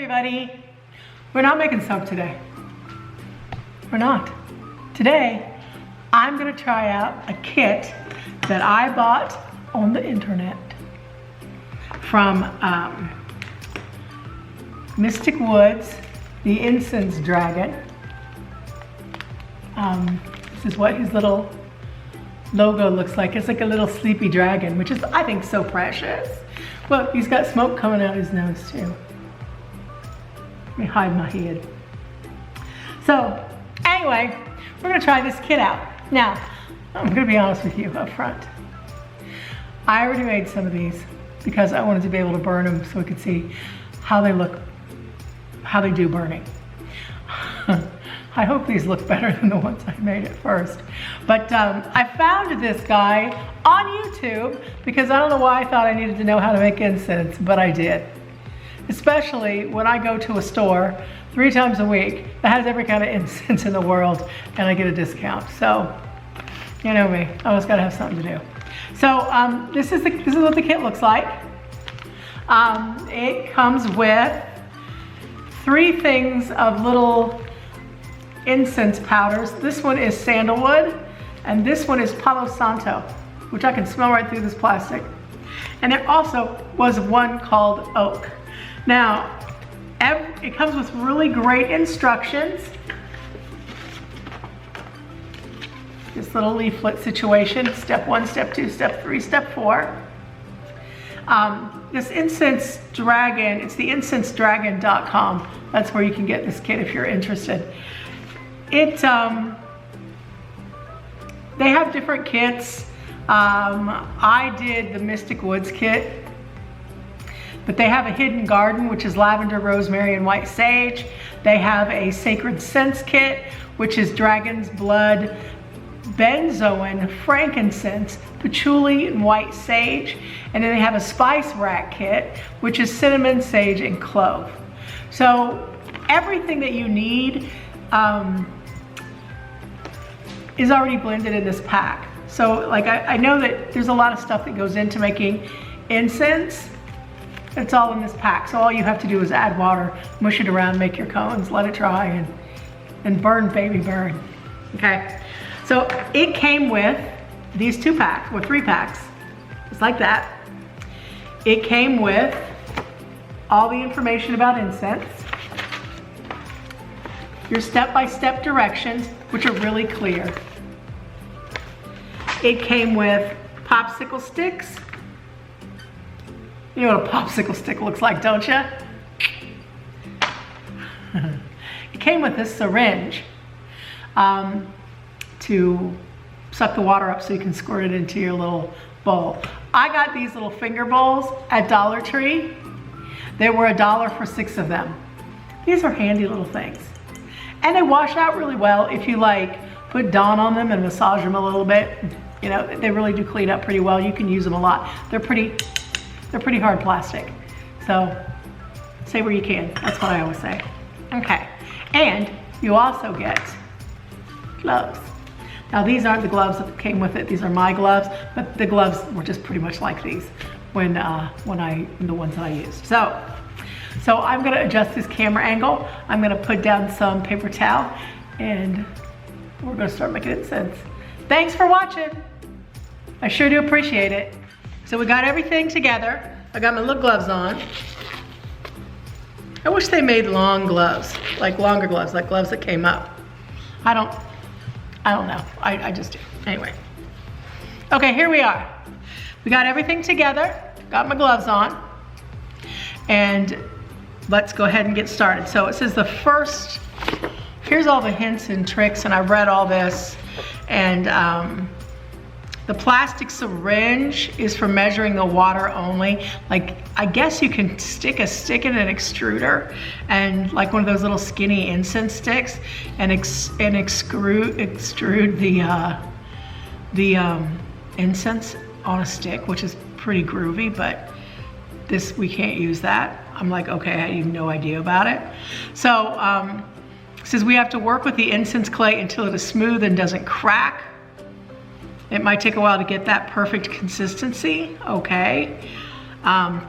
everybody. We're not making soap today. We're not. Today, I'm gonna try out a kit that I bought on the internet from Mystic Woods, the Incense Dragon. This is what his little logo looks like. It's like a little sleepy dragon, which is, I think, so precious. Look, he's got smoke coming out his nose too. Let me hide my head. So, anyway, we're gonna try this kit out. Now, I'm gonna be honest with you up front. I already made some of these because I wanted to be able to burn them so we could see how they look, how they do burning. I hope these look better than the ones I made at first. But I found this guy on YouTube because I don't know why I thought I needed to know how to make incense, but I did. Especially when I go to a store 3 times a week that has every kind of incense in the world and I get a discount. So, you know me, I always gotta have something to do. So this is what the kit looks like. It comes with 3 things of little incense powders. This one is sandalwood, and this one is Palo Santo, which I can smell right through this plastic. And there also was one called oak. Now, it comes with really great instructions. This little leaflet situation, step 1, step 2, step 3, step 4. This Incense Dragon, it's the IncenseDragon.com. That's where you can get this kit if you're interested. They have different kits. I did the Mystic Woods kit, but they have a Hidden Garden, which is lavender, rosemary, and white sage. They have a Sacred Scents kit, which is dragon's blood, benzoin, frankincense, patchouli, and white sage. And then they have a spice rack kit, which is cinnamon, sage, and clove. So everything that you need is already blended in this pack. So like I know that there's a lot of stuff that goes into making incense. It's all in this pack. So all you have to do is add water, mush it around, make your cones, let it dry, and burn, baby, burn. Okay. So it came with these 2 packs, or 3 packs, just like that. It came with all the information about incense, your step-by-step directions, which are really clear. It came with popsicle sticks. You know what a popsicle stick looks like, don't you? It came with this syringe to suck the water up so you can squirt it into your little bowl. I got these little finger bowls at Dollar Tree. They were $1 for 6 of them. These are handy little things. And they wash out really well if you like put Dawn on them and massage them a little bit. You know, they really do clean up pretty well. You can use them a lot. They're pretty hard plastic. So say where you can. That's what I always say. Okay. And you also get gloves. Now these aren't the gloves that came with it. These are my gloves, but the gloves were just pretty much like these when the ones that I used. So I'm gonna adjust this camera angle. I'm gonna put down some paper towel and we're gonna start making incense. Thanks for watching. I sure do appreciate it. So we got everything together. I got my little gloves on. I wish they made long gloves, like longer gloves, like gloves that came up. I don't know, I just do. Anyway. Okay, here we are. We got everything together, got my gloves on, and let's go ahead and get started. So it says the first, here's all the hints and tricks, and I read all this, and the plastic syringe is for measuring the water only. Like, I guess you can stick a stick in an extruder and like one of those little skinny incense sticks and extrude the incense on a stick, which is pretty groovy, but this, we can't use that. I'm like, okay, I have no idea about it. So it says we have to work with the incense clay until it is smooth and doesn't crack. It might take a while to get that perfect consistency, okay.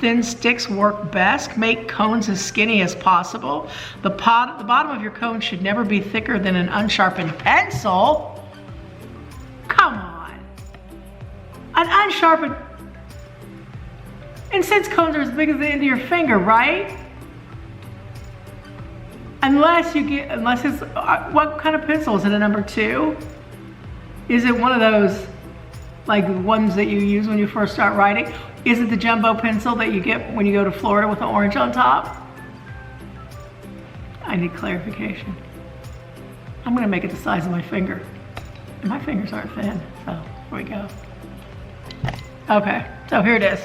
Thin sticks work best. Make cones as skinny as possible. The bottom of your cone should never be thicker than an unsharpened pencil. Come on. An unsharpened... Incense cones are as big as the end of your finger, right? Unless it's, what kind of pencil? Is it a number 2? Is it one of those, like ones that you use when you first start writing? Is it the jumbo pencil that you get when you go to Florida with the orange on top? I need clarification. I'm gonna make it the size of my finger. And my fingers aren't thin, so here we go. Okay, so here it is.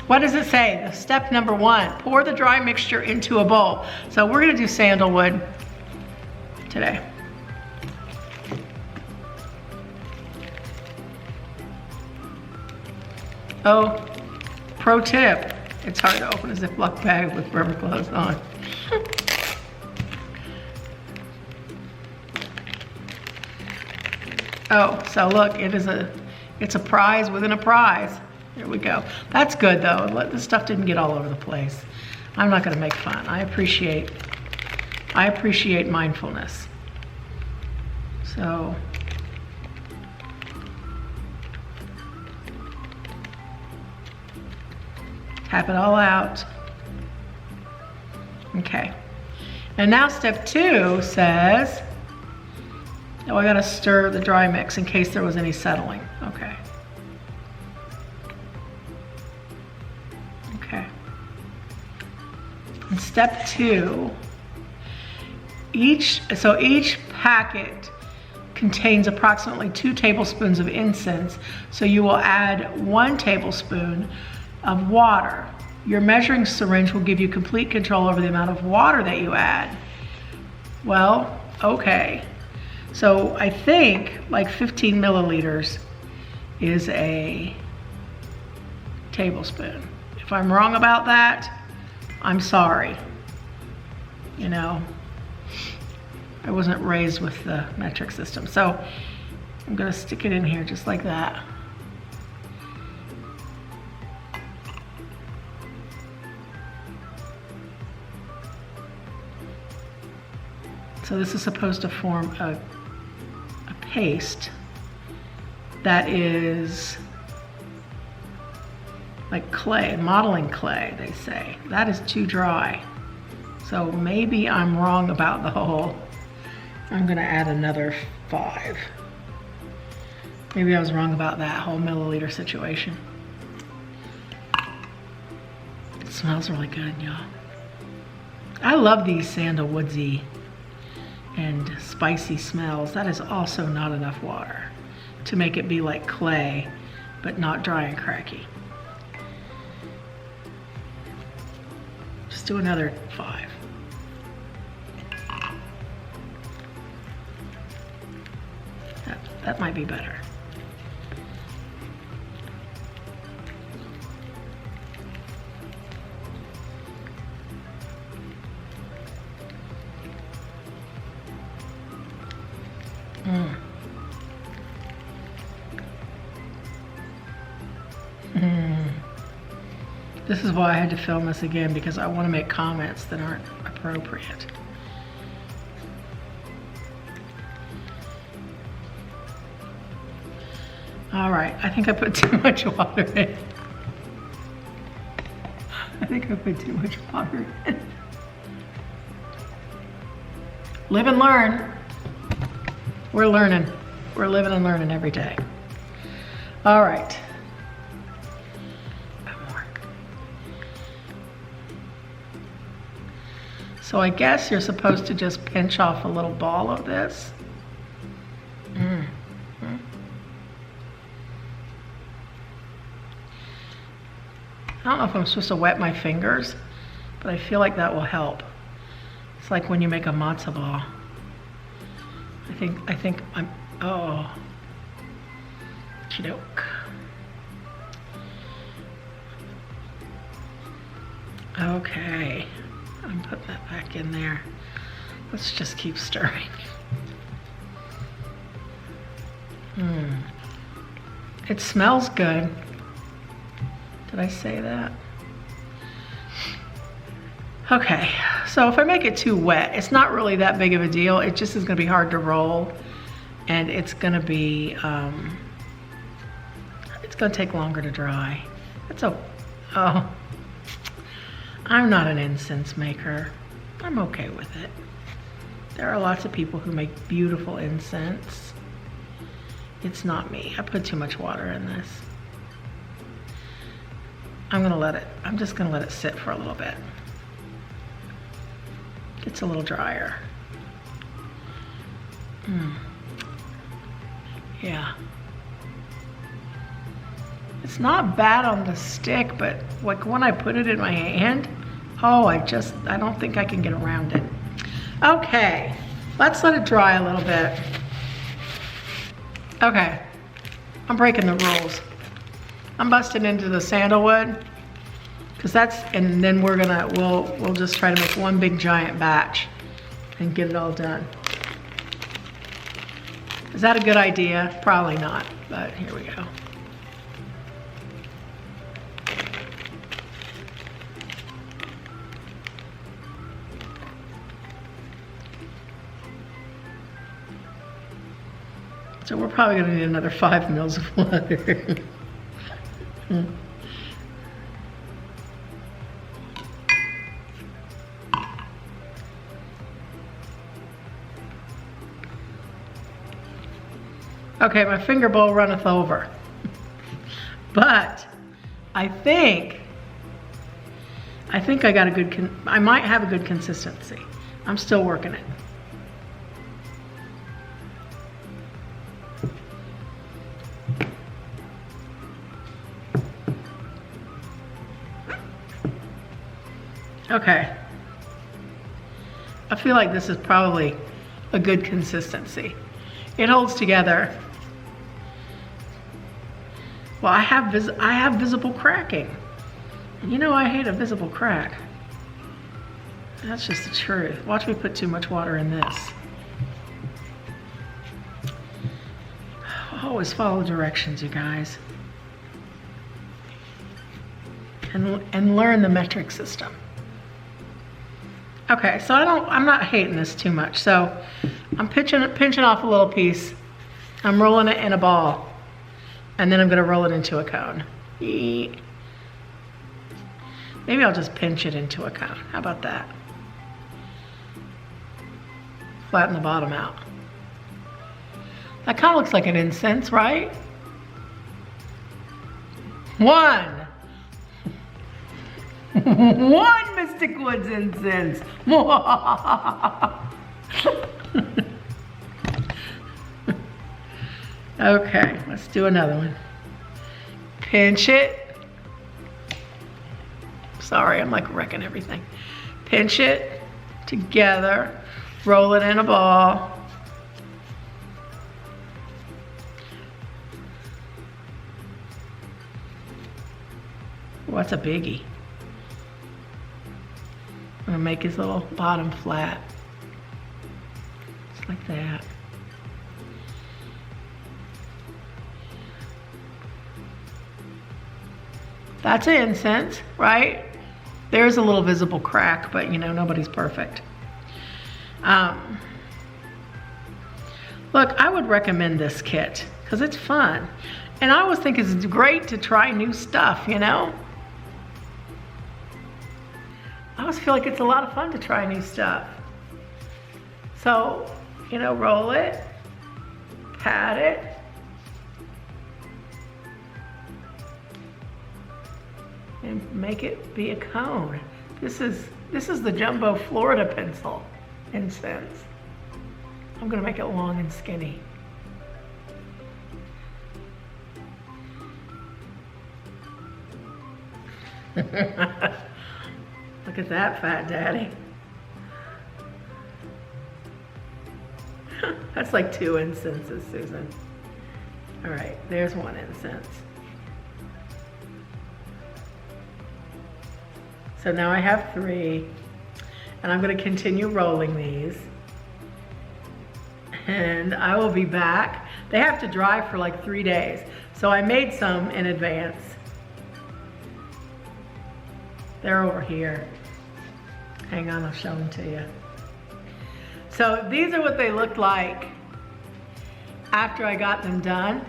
What does it say? Step number 1, pour the dry mixture into a bowl. So we're gonna do sandalwood today. Oh, pro tip, it's hard to open a Ziploc bag with rubber gloves on. Oh, so look, it's a prize within a prize. Here we go. That's good though. This stuff didn't get all over the place. I'm not gonna make fun. I appreciate mindfulness. So, tap it all out. Okay. And now step 2 says, oh, I gotta stir the dry mix in case there was any settling. Okay. Okay. And step 2, each packet contains approximately 2 tablespoons of incense, so you will add 1 tablespoon of water. Your measuring syringe will give you complete control over the amount of water that you add. Well, okay. So I think like 15 milliliters is a tablespoon. If I'm wrong about that, I'm sorry. You know, I wasn't raised with the metric system. So I'm gonna stick it in here just like that. So this is supposed to form a paste that is like clay, modeling clay, they say. That is too dry. So maybe I'm wrong about the whole, I'm gonna add another 5. Maybe I was wrong about that whole milliliter situation. It smells really good, y'all. I love these sandalwoodsy and spicy smells. That is also not enough water to make it be like clay, but not dry and cracky. Just do another 5. That might be better. This is why I had to film this again, because I want to make comments that aren't appropriate. All right, I think I put too much water in. I think I put too much water in. Live and learn. We're learning. We're living and learning every day. All right. More. So I guess you're supposed to just pinch off a little ball of this. I don't know if I'm supposed to wet my fingers, but I feel like that will help. It's like when you make a matzo ball. I think I'm, oh, chidoke. Okay, I'm putting that back in there. Let's just keep stirring. It smells good. Did I say that? Okay, so if I make it too wet, it's not really that big of a deal. It just is gonna be hard to roll, and it's gonna be, it's gonna take longer to dry. That's oh, I'm not an incense maker. I'm okay with it. There are lots of people who make beautiful incense. It's not me. I put too much water in this. I'm just gonna let it sit for a little bit. It's a little drier. Yeah. It's not bad on the stick, but like when I put it in my hand, oh, I don't think I can get around it. Okay, let's let it dry a little bit. Okay, I'm breaking the rules. I'm busting into the sandalwood, because and then we'll just try to make one big giant batch and get it all done. Is that a good idea? Probably not, but here we go. So we're probably gonna need another 5 mils of water. Okay, my finger bowl runneth over. But I think I got a good, I might have a good consistency. I'm still working it. Okay. I feel like this is probably a good consistency. It holds together. Well, I have visible cracking. You know I hate a visible crack. That's just the truth. Watch me put too much water in this. Always follow directions, you guys. And learn the metric system. Okay, so I'm not hating this too much. So I'm pinching off a little piece. I'm rolling it in a ball. And then I'm gonna roll it into a cone. Maybe I'll just pinch it into a cone. How about that? Flatten the bottom out. That kind of looks like an incense, right? One Mystic Woods incense. Okay, let's do another one. Pinch it. Sorry, I'm like wrecking everything. Pinch it together, roll it in a ball. Oh, that's a biggie. I'm gonna make his little bottom flat. Just like that. That's an incense, right? There's a little visible crack, but you know, nobody's perfect. Look, I would recommend this kit because it's fun. And I always think it's great to try new stuff, you know? I always feel like it's a lot of fun to try new stuff. So, you know, roll it, pat it. And make it be a cone. This is the Jumbo Florida pencil incense. I'm gonna make it long and skinny. Look at that fat daddy. That's like 2 incenses, Susan. All right, there's 1 incense. So now I have 3, and I'm gonna continue rolling these. And I will be back. They have to dry for like 3 days. So I made some in advance. They're over here. Hang on, I'll show them to you. So these are what they looked like after I got them done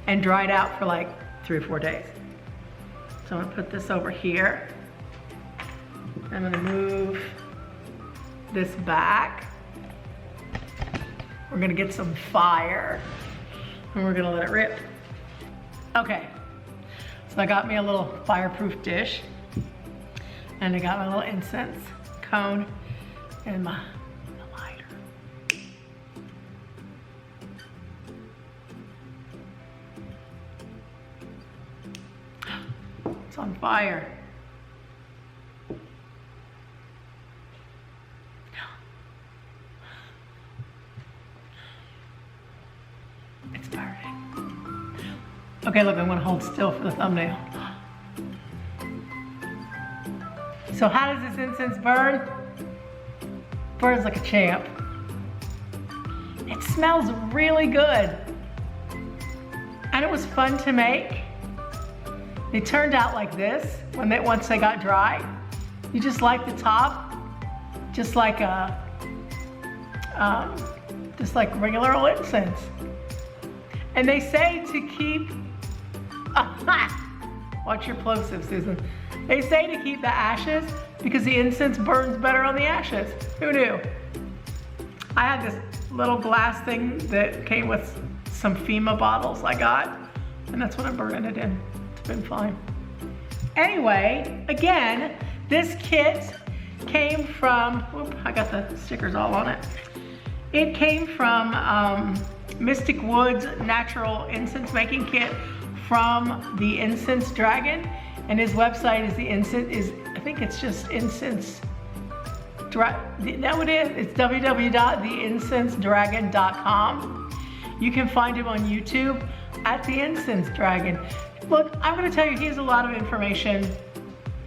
and dried out for like 3 or 4 days. So I'm gonna put this over here. I'm gonna move this back. We're gonna get some fire and we're gonna let it rip. Okay, so I got me a little fireproof dish and I got my little incense cone and my lighter. It's on fire. It's burning. Okay, look, I'm gonna hold still for the thumbnail. So how does this incense burn? Burns like a champ. It smells really good. And it was fun to make. They turned out like this once they got dry. You just light the top, just like regular old incense. And they say to keep, watch your plosive, Susan. They say to keep the ashes because the incense burns better on the ashes. Who knew? I had this little glass thing that came with some FEMA bottles I got, and that's what I'm burning it in. It's been fine. Anyway, again, this kit came from, whoop, I got the stickers all on it. It came from Mystic Woods Natural Incense Making Kit from the Incense Dragon, and his website is I think it's just Incense. No, it is. It's www.theincensedragon.com. You can find him on YouTube at the Incense Dragon. Look, I'm going to tell you, he has a lot of information,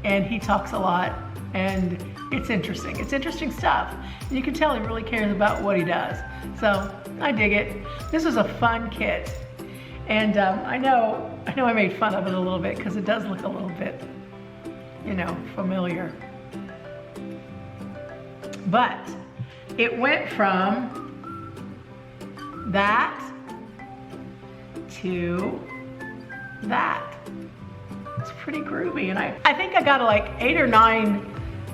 and he talks a lot, and it's interesting. It's interesting stuff. And you can tell he really cares about what he does. So I dig it. This was a fun kit. And I know I made fun of it a little bit because it does look a little bit, you know, familiar. But it went from that to that. It's pretty groovy. And I think I got like 8 or 9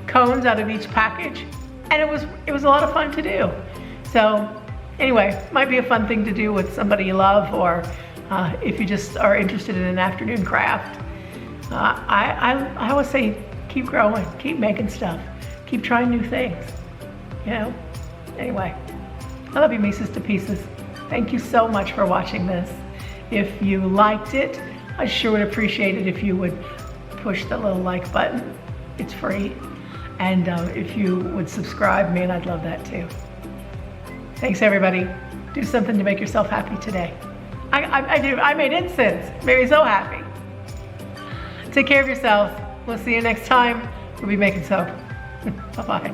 cones out of each package. And it was a lot of fun to do. So anyway, might be a fun thing to do with somebody you love, or if you just are interested in an afternoon craft. I always say keep growing, keep making stuff, keep trying new things, you know? Anyway, I love you, Mises to pieces. Thank you so much for watching this. If you liked it, I sure would appreciate it if you would push the little like button. It's free. And if you would subscribe, man, I'd love that too. Thanks, everybody. Do something to make yourself happy today. I do. I made incense. Made me so happy. Take care of yourselves. We'll see you next time. We'll be making soap. Bye-bye.